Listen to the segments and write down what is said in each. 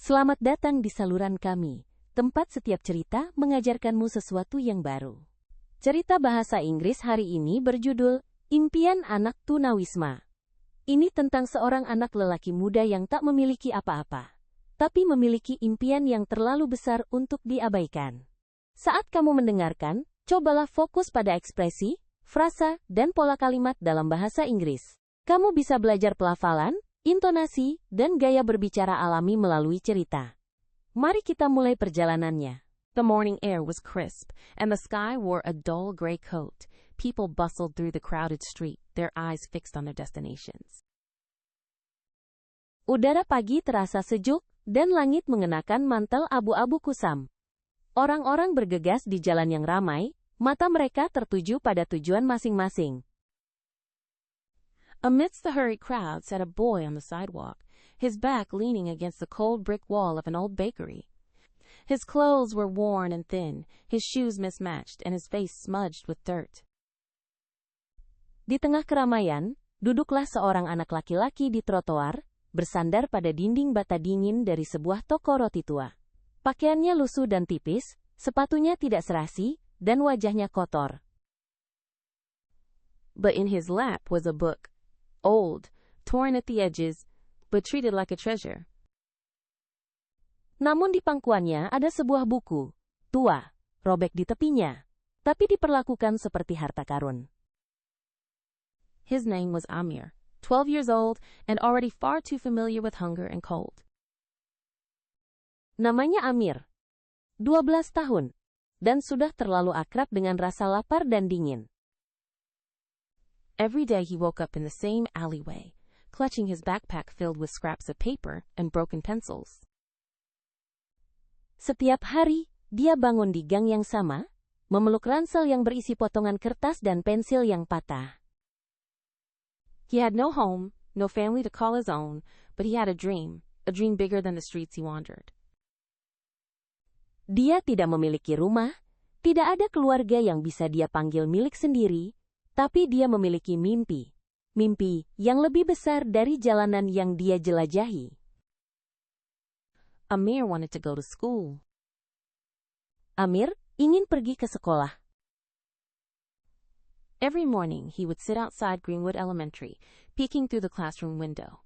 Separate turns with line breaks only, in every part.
Selamat datang di saluran kami, tempat setiap cerita mengajarkanmu sesuatu yang baru. Cerita bahasa Inggris hari ini berjudul Impian Anak Tunawisma. Ini tentang seorang anak lelaki muda yang tak memiliki apa-apa, tapi memiliki impian yang terlalu besar untuk diabaikan. Saat kamu mendengarkan, cobalah fokus pada ekspresi, frasa, dan pola kalimat dalam bahasa Inggris. Kamu bisa belajar pelafalan, intonasi, dan gaya berbicara alami melalui cerita. Mari kita mulai perjalanannya.
The morning air was crisp, and the sky wore a dull gray coat. People bustled through the crowded street, their eyes fixed on their destinations.
Udara pagi terasa sejuk, dan langit mengenakan mantel abu-abu kusam. Orang-orang bergegas di jalan yang ramai, mata mereka tertuju pada tujuan masing-masing.
Amidst the hurried crowd sat a boy on the sidewalk, his back leaning against the cold brick wall of an old bakery. His clothes were worn and thin, his shoes mismatched, and his face smudged with dirt.
Di tengah keramaian, duduklah seorang anak laki-laki di trotoar, bersandar pada dinding bata dingin dari sebuah toko roti tua. Pakaiannya lusuh dan tipis, sepatunya tidak serasi, dan wajahnya kotor.
But in his lap was a book. Old, torn at the edges, but treated like a treasure.
Namun di pangkuannya ada sebuah buku, tua, robek di tepinya, tapi diperlakukan seperti harta karun.
His name was Amir, 12 years old and already far too familiar with hunger and cold.
Namanya Amir, 12 tahun, dan sudah terlalu akrab dengan rasa lapar dan dingin.
Every day he woke up in the same alleyway, clutching his backpack filled with scraps of paper and broken pencils.
Setiap hari, dia bangun di gang yang sama, memeluk ransel yang berisi potongan kertas dan pensil yang patah.
He had no home, no family to call his own, but he had a dream bigger than the streets he wandered.
Dia tidak memiliki rumah, tidak ada keluarga yang bisa dia panggil milik sendiri, tapi dia memiliki mimpi yang lebih besar dari jalanan yang dia jelajahi.
Amir wanted to go to school.
Amir ingin pergi ke sekolah.
Every morning he would sit outside Greenwood Elementary, peeking through the classroom window.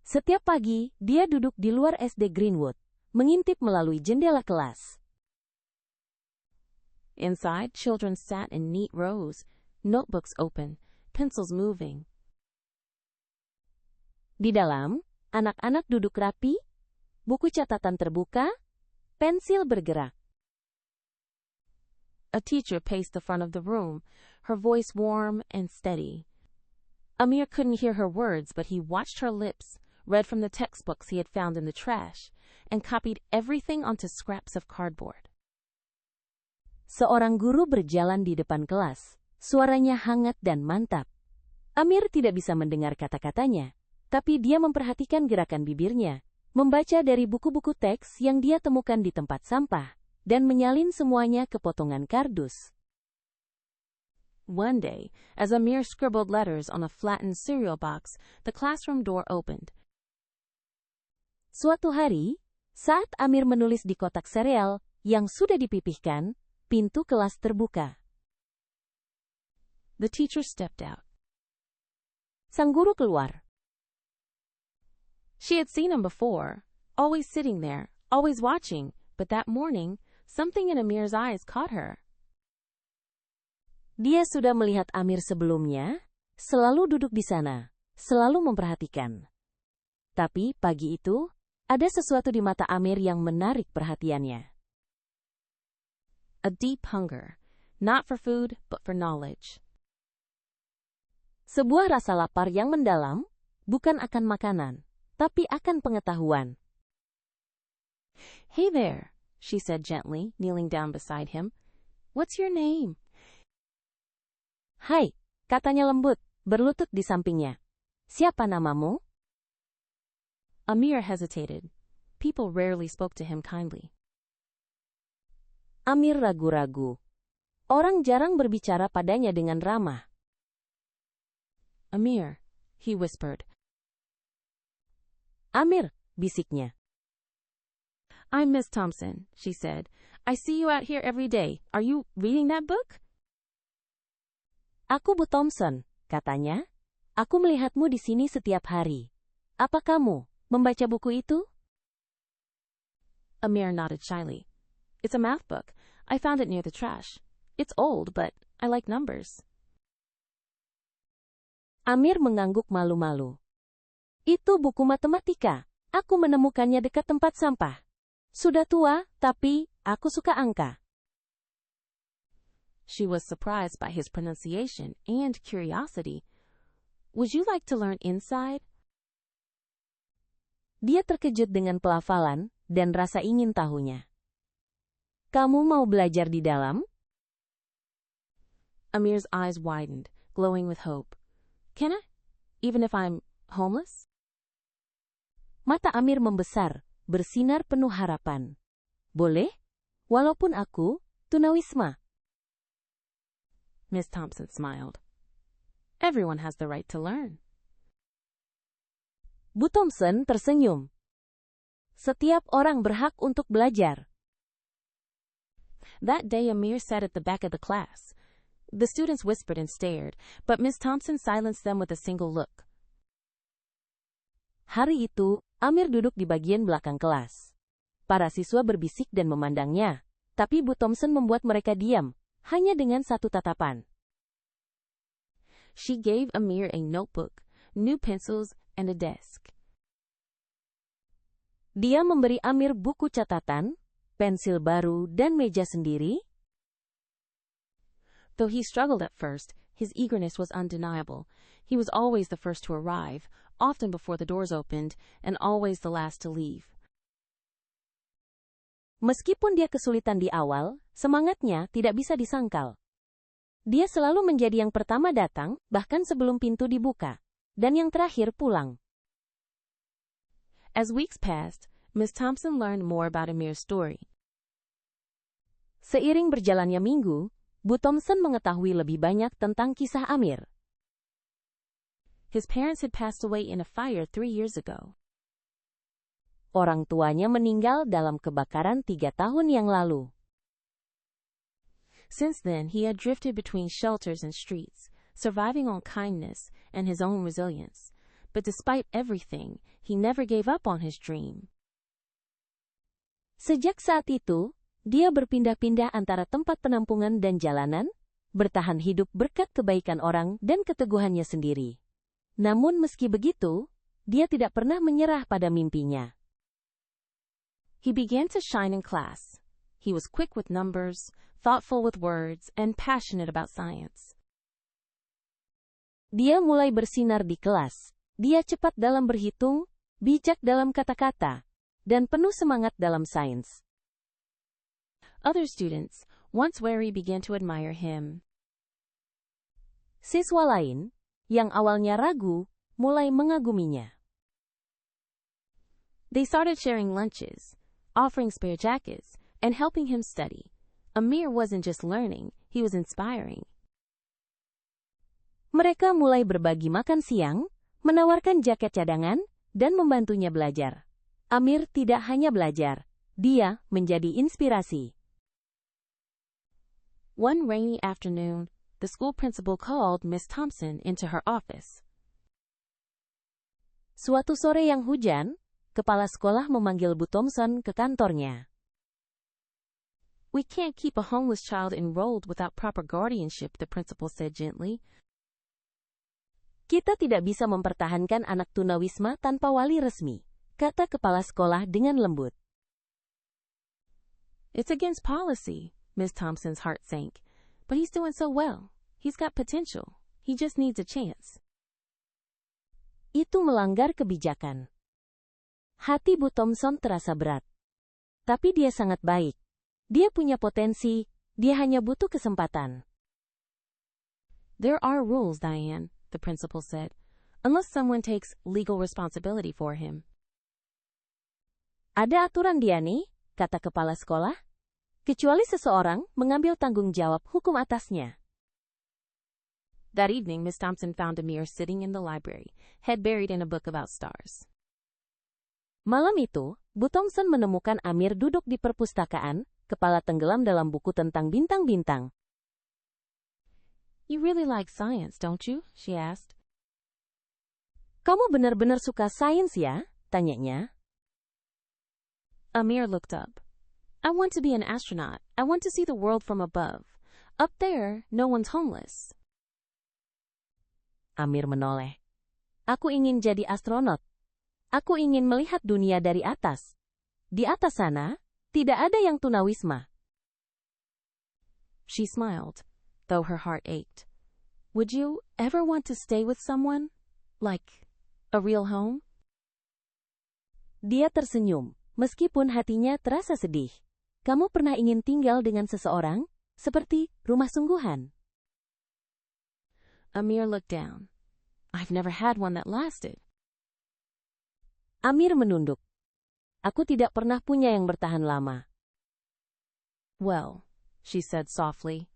Setiap pagi, dia duduk di luar SD Greenwood, mengintip melalui jendela kelas.
Inside, children sat in neat rows, notebooks open, pencils moving.
Di dalam, anak-anak duduk rapi, buku catatan terbuka, pensil bergerak.
A teacher paced the front of the room, her voice warm and steady. Amir couldn't hear her words, but he watched her lips, read from the textbooks he had found in the trash, and copied everything onto scraps of cardboard.
Seorang guru berjalan di depan kelas, suaranya hangat dan mantap. Amir tidak bisa mendengar kata-katanya, tapi dia memperhatikan gerakan bibirnya, membaca dari buku-buku teks yang dia temukan di tempat sampah, dan menyalin semuanya ke potongan kardus.
One day, as Amir scribbled letters on a flattened cereal box, the classroom door opened.
Suatu hari, saat Amir menulis di kotak sereal yang sudah dipipihkan, pintu kelas terbuka.
The teacher stepped out.
Sang guru keluar.
She had seen him before, always sitting there, always watching, but that morning, something in Amir's eyes caught her.
Dia sudah melihat Amir sebelumnya, selalu duduk di sana, selalu memperhatikan. Tapi pagi itu, ada sesuatu di mata Amir yang menarik perhatiannya.
A deep hunger, not for food, but for knowledge.
Sebuah rasa lapar yang mendalam, bukan akan makanan, tapi akan pengetahuan.
Hey there, she said gently, kneeling down beside him. What's your name?
Hai, katanya lembut, berlutut di sampingnya. Siapa namamu?
Amir hesitated. People rarely spoke to him kindly.
Amir ragu-ragu. Orang jarang berbicara padanya dengan ramah.
Amir, he whispered.
Amir, bisiknya.
I'm Miss Thompson, she said. I see you out here every day. Are you reading that book?
Aku Bu Thompson, katanya. Aku melihatmu di sini setiap hari. Apa kamu membaca buku itu?
Amir nodded shyly. It's a math book. I found it near the trash. It's old, but I like numbers.
Amir mengangguk malu-malu. Itu buku matematika. Aku menemukannya dekat tempat sampah. Sudah tua, tapi aku suka angka.
She was surprised by his pronunciation and curiosity. Would you like to learn inside?
Dia terkejut dengan pelafalan dan rasa ingin tahunya. Kamu mau belajar di dalam?
Amir's eyes widened, glowing with hope. Can I? Even if I'm homeless?
Mata Amir membesar, bersinar penuh harapan. Boleh? Walaupun aku tunawisma.
Miss Thompson smiled. Everyone has the right to learn.
Bu Thompson tersenyum. Setiap orang berhak untuk belajar.
That day Amir sat at the back of the class. The students whispered and stared, but Miss Thompson silenced them with a single look.
Hari itu, Amir duduk di bagian belakang kelas. Para siswa berbisik dan memandangnya, tapi Bu Thompson membuat mereka diam, hanya dengan satu tatapan.
She gave Amir a notebook, new pencils, and a desk.
Dia memberi Amir buku catatan, pensil baru, dan meja sendiri.
Though he struggled at first, his eagerness was undeniable. He was always the first to arrive, often before the doors opened, and always the last to leave.
Meskipun dia kesulitan di awal, semangatnya tidak bisa disangkal. Dia selalu menjadi yang pertama datang, bahkan sebelum pintu dibuka, dan yang terakhir pulang.
As weeks passed, Miss Thompson learned more about Amir's story.
Seiring berjalannya minggu, Bu Thompson mengetahui lebih banyak tentang kisah Amir.
His parents had passed away in a fire 3 years ago.
Orang tuanya meninggal dalam kebakaran 3 tahun yang lalu.
Since then, he had drifted between shelters and streets, surviving on kindness and his own resilience. But despite everything, he never gave up on his dream.
Sejak saat itu, dia berpindah-pindah antara tempat penampungan dan jalanan, bertahan hidup berkat kebaikan orang dan keteguhannya sendiri. Namun meski begitu, dia tidak pernah menyerah pada mimpinya.
He began to shine in class. He was quick with numbers, thoughtful with words, and passionate about science.
Dia mulai bersinar di kelas. Dia cepat dalam berhitung, bijak dalam kata-kata, dan penuh semangat dalam sains.
Other students, once wary, began to admire him.
Siswa lain, yang awalnya ragu, mulai mengaguminya.
They started sharing lunches, offering spare jackets, and helping him study. Amir wasn't just learning, he was inspiring.
Mereka mulai berbagi makan siang, menawarkan jaket cadangan, dan membantunya belajar. Amir tidak hanya belajar, dia menjadi inspirasi.
One rainy afternoon, the school principal called Miss Thompson into her office.
Suatu sore yang hujan, kepala sekolah memanggil Bu Thompson ke kantornya.
We can't keep a homeless child enrolled without proper guardianship, the principal said gently.
Kita tidak bisa mempertahankan anak tunawisma tanpa wali resmi, kata kepala sekolah dengan lembut.
It's against policy, Miss Thompson's heart sank. But he's doing so well. He's got potential. He just needs a chance.
Itu melanggar kebijakan. Hati Bu Thompson terasa berat. Tapi dia sangat baik. Dia punya potensi, dia hanya butuh kesempatan.
There are rules, Diane, the principal said, unless someone takes legal responsibility for him.
Ada aturan, Diani, kata kepala sekolah, kecuali seseorang mengambil tanggung jawab hukum atasnya.
That evening, Miss Thompson found Amir sitting in the library, head buried in a book about stars.
Malam itu, Bu Thompson menemukan Amir duduk di perpustakaan, kepala tenggelam dalam buku tentang bintang-bintang.
You really like science, don't you? She asked.
Kamu benar-benar suka sains ya? Tanyanya.
Amir looked up. I want to be an astronaut. I want to see the world from above. Up there, no one's homeless.
Amir menoleh. Aku ingin jadi astronot. Aku ingin melihat dunia dari atas. Di atas sana, tidak ada yang tunawisma.
She smiled, though her heart ached. Would you ever want to stay with someone? Like a real home?
Dia tersenyum, meskipun hatinya terasa sedih. Kamu pernah ingin tinggal dengan seseorang, seperti rumah sungguhan?
Amir looked down. I've never had one that lasted.
Amir menunduk. Aku tidak pernah punya yang bertahan lama.
Well, she said softly,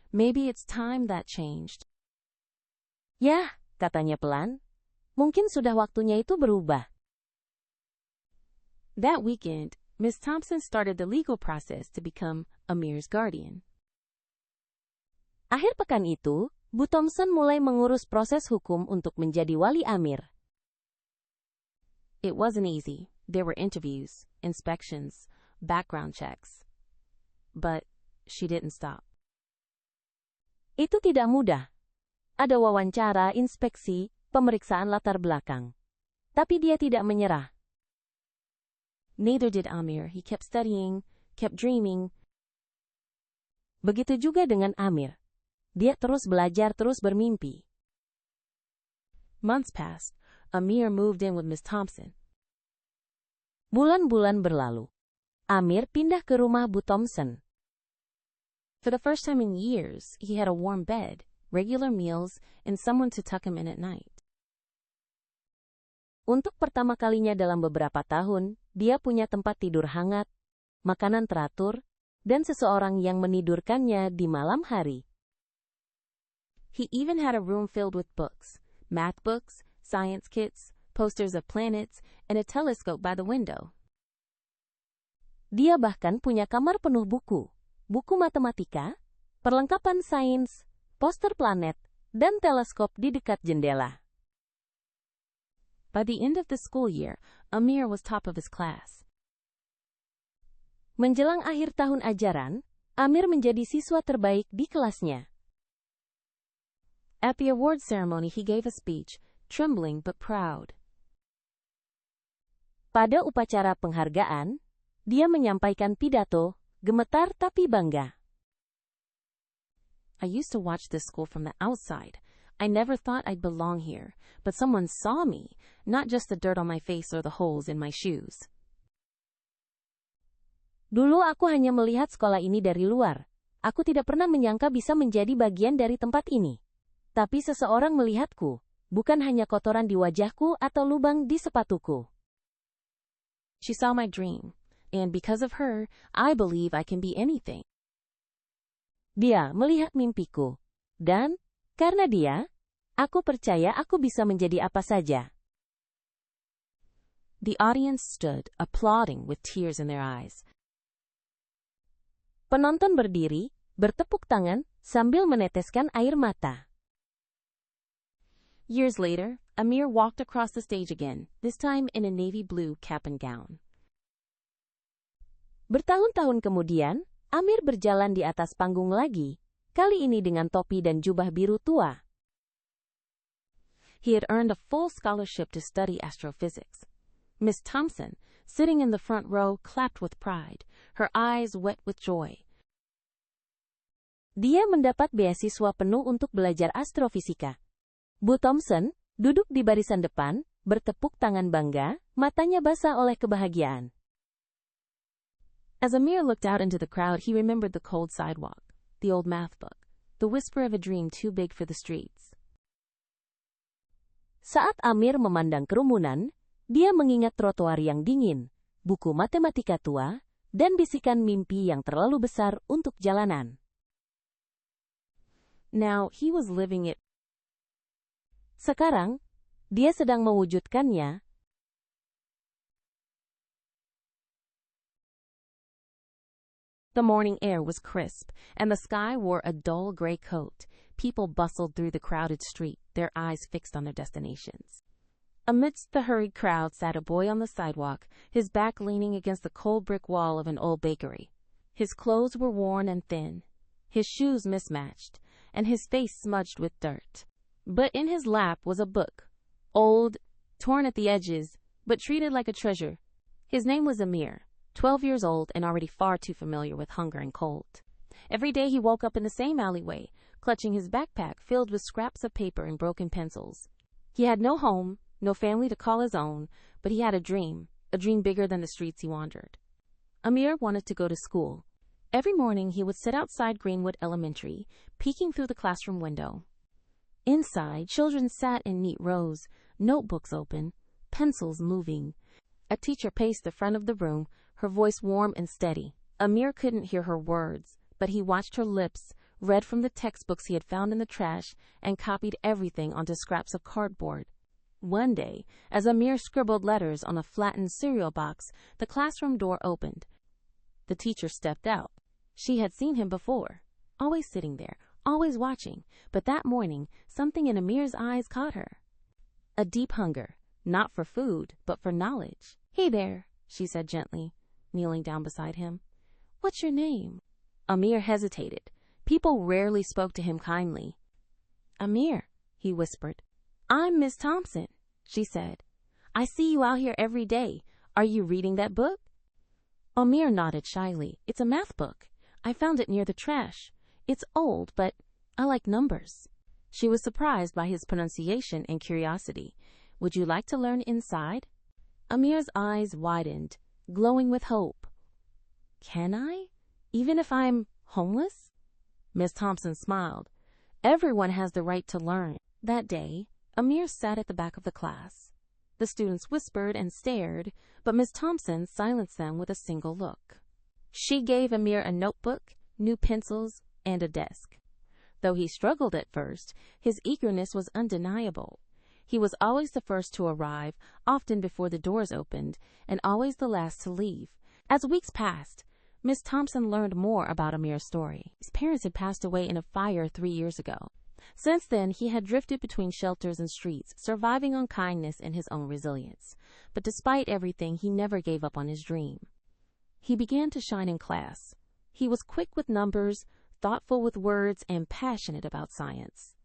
maybe it's time that changed.
Ya, katanya pelan. Mungkin sudah waktunya itu berubah.
That weekend, Miss Thompson started the legal process to become Amir's guardian.
Akhir pekan itu, Bu Thompson mulai mengurus proses hukum untuk menjadi wali Amir.
It wasn't easy. There were interviews, inspections, background checks. But she didn't stop.
Itu tidak mudah. Ada wawancara, inspeksi, pemeriksaan latar belakang. Tapi dia tidak menyerah.
Neither did Amir. He kept studying, kept dreaming.
Begitu juga dengan Amir. Dia terus belajar, terus bermimpi.
Months passed. Amir moved in with Miss Thompson.
Bulan-bulan berlalu. Amir pindah ke rumah Bu Thompson.
For the first time in years, he had a warm bed, regular meals, and someone to tuck him in at night.
Untuk pertama kalinya dalam beberapa tahun, dia punya tempat tidur hangat, makanan teratur, dan seseorang yang menidurkannya di malam hari.
He even had a room filled with books, math books, science kits, posters of planets, and a telescope by the window.
Dia bahkan punya kamar penuh buku, buku matematika, perlengkapan sains, poster planet, dan teleskop di dekat jendela.
By the end of the school year, Amir was top of his class.
Menjelang akhir tahun ajaran, Amir menjadi siswa terbaik di kelasnya.
At the award ceremony, he gave a speech, trembling but proud.
Pada upacara penghargaan, dia menyampaikan pidato, gemetar tapi bangga.
I used to watch this school from the outside. I never thought I'd belong here, but someone saw me, not just the dirt on my face or the holes in my shoes.
Dulu aku hanya melihat sekolah ini dari luar. Aku tidak pernah menyangka bisa menjadi bagian dari tempat ini. Tapi seseorang melihatku, bukan hanya kotoran di wajahku atau lubang di sepatuku.
She saw my dream, and because of her, I believe I can be anything.
Dia melihat mimpiku, dan karena dia, aku percaya aku bisa menjadi apa saja.
The audience stood, applauding with tears in their eyes.
Penonton berdiri, bertepuk tangan, sambil meneteskan air mata.
Years later, Amir walked across the stage again, this time in a navy blue cap and gown.
Bertahun-tahun kemudian, Amir berjalan di atas panggung lagi, kali ini dengan topi dan jubah biru tua.
He had earned a full scholarship to study astrophysics. Miss Thompson, sitting in the front row, clapped with pride, her eyes wet with joy.
Dia mendapat beasiswa penuh untuk belajar astrofisika. Bu Thompson duduk di barisan depan, bertepuk tangan bangga, matanya basah oleh kebahagiaan.
As Amir looked out into the crowd, he remembered the cold sidewalk, the old math book, the whisper of a dream too big for the streets.
Saat Amir memandang kerumunan, dia mengingat trotoar yang dingin, buku matematika tua, dan bisikan mimpi yang terlalu besar untuk jalanan.
Now he was living it.
Sekarang, dia sedang mewujudkannya.
The morning air was crisp, and the sky wore a dull gray coat. People bustled through the crowded street, their eyes fixed on their destinations. Amidst the hurried crowd sat a boy on the sidewalk, his back leaning against the cold brick wall of an old bakery. His clothes were worn and thin, his shoes mismatched, and his face smudged with dirt. But in his lap was a book, old, torn at the edges, but treated like a treasure. His name was Amir, 12 years old and already far too familiar with hunger and cold. Every day he woke up in the same alleyway, clutching his backpack filled with scraps of paper and broken pencils. He had no home, no family to call his own, but he had a dream bigger than the streets he wandered. Amir wanted to go to school. Every morning he would sit outside Greenwood Elementary, peeking through the classroom window. Inside, children sat in neat rows, notebooks open, pencils moving. A teacher paced the front of the room, her voice warm and steady. Amir couldn't hear her words, but he watched her lips, read from the textbooks he had found in the trash, and copied everything onto scraps of cardboard. One day, as Amir scribbled letters on a flattened cereal box, the classroom door opened. The teacher stepped out. She had seen him before, always sitting there, always watching, but that morning, something in Amir's eyes caught her. A deep hunger, not for food, but for knowledge. "Hey there," she said gently, kneeling down beside him. "What's your name?" Amir hesitated. People rarely spoke to him kindly. "Amir," he whispered. "I'm Miss Thompson," she said. "I see you out here every day. Are you reading that book?" Amir nodded shyly. "It's a math book. I found it near the trash. It's old, but I like numbers." She was surprised by his pronunciation and curiosity. "Would you like to learn inside?" Amir's eyes widened, glowing with hope. "Can I? Even if I'm homeless?" Miss Thompson smiled. "Everyone has the right to learn." That day, Amir sat at the back of the class. The students whispered and stared, but Miss Thompson silenced them with a single look. She gave Amir a notebook, new pencils, and a desk. Though he struggled at first, his eagerness was undeniable. He was always the first to arrive, often before the doors opened, and always the last to leave. As weeks passed, Miss Thompson learned more about Amir's story. His parents had passed away in a fire 3 years ago. Since then, he had drifted between shelters and streets, surviving on kindness and his own resilience. But despite everything, he never gave up on his dream. He began to shine in class. He was quick with numbers, thoughtful with words, and passionate about science.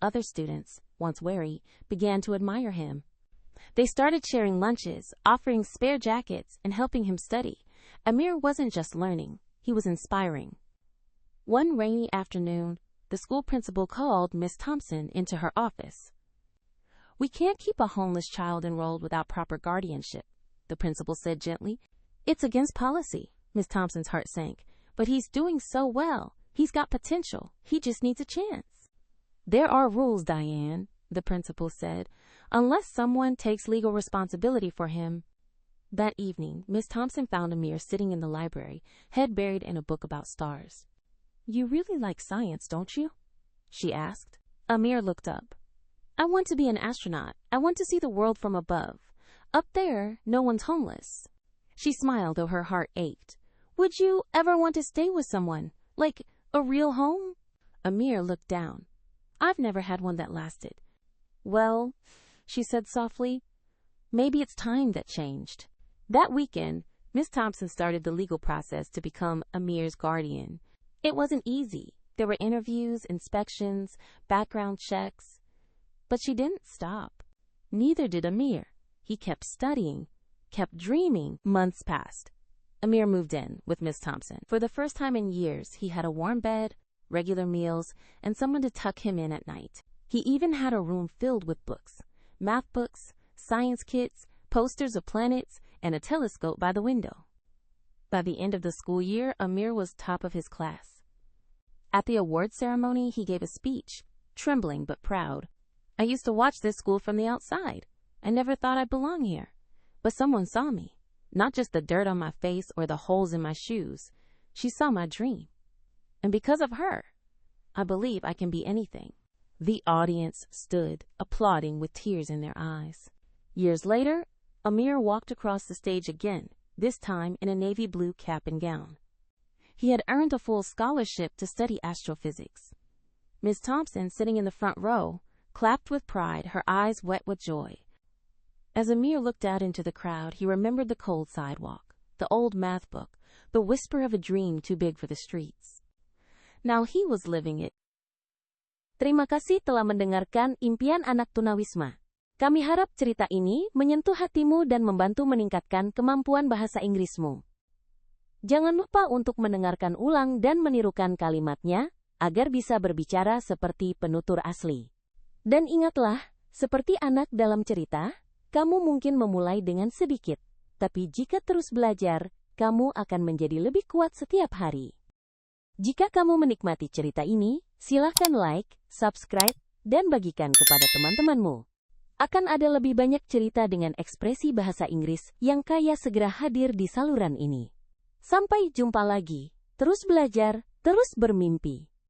Other students, once wary, began to admire him. They started sharing lunches, offering spare jackets, and helping him study. Amir wasn't just learning, he was inspiring. One rainy afternoon, the school principal called Miss Thompson into her office. "We can't keep a homeless child enrolled without proper guardianship," the principal said gently. "It's against policy." Miss Thompson's heart sank. "But he's doing so well. He's got potential. He just needs a chance." "There are rules, Diane," the principal said, "unless someone takes legal responsibility for him." That evening, Miss Thompson found Amir sitting in the library, head buried in a book about stars. "You really like science, don't you?" she asked. Amir looked up. "I want to be an astronaut. I want to see the world from above. Up there, no one's homeless." She smiled, though her heart ached. "Would you ever want to stay with someone? Like a real home?" Amir looked down. "I've never had one that lasted." "Well," she said softly, "maybe it's time that changed." That weekend, Miss Thompson started the legal process to become Amir's guardian. It wasn't easy. There were interviews, inspections, background checks. But she didn't stop. Neither did Amir. He kept studying, kept dreaming. Months passed. Amir moved in with Miss Thompson. For the first time in years, he had a warm bed, regular meals, and someone to tuck him in at night. He even had a room filled with books, math books, science kits, posters of planets, and a telescope by the window. By the end of the school year, Amir was top of his class. At the award ceremony, he gave a speech, trembling but proud. "I used to watch this school from the outside. I never thought I'd belong here. But someone saw me. Not just the dirt on my face or the holes in my shoes. She saw my dream. And because of her, I believe I can be anything." The audience stood, applauding with tears in their eyes. Years later, Amir walked across the stage again, this time in a navy blue cap and gown. He had earned a full scholarship to study astrophysics. Miss Thompson, sitting in the front row, clapped with pride, her eyes wet with joy. As Amir looked out into the crowd, he remembered the cold sidewalk, the old math book, the whisper of a dream too big for the streets. Now he was living it.
Terima kasih telah mendengarkan Impian Anak Tunawisma. Kami harap cerita ini menyentuh hatimu dan membantu meningkatkan kemampuan bahasa Inggrismu. Jangan lupa untuk mendengarkan ulang dan menirukan kalimatnya agar bisa berbicara seperti penutur asli. Dan ingatlah, seperti anak dalam cerita, kamu mungkin memulai dengan sedikit, tapi jika terus belajar, kamu akan menjadi lebih kuat setiap hari. Jika kamu menikmati cerita ini, silakan like, subscribe, dan bagikan kepada teman-temanmu. Akan ada lebih banyak cerita dengan ekspresi bahasa Inggris yang kaya segera hadir di saluran ini. Sampai jumpa lagi. Terus belajar, terus bermimpi.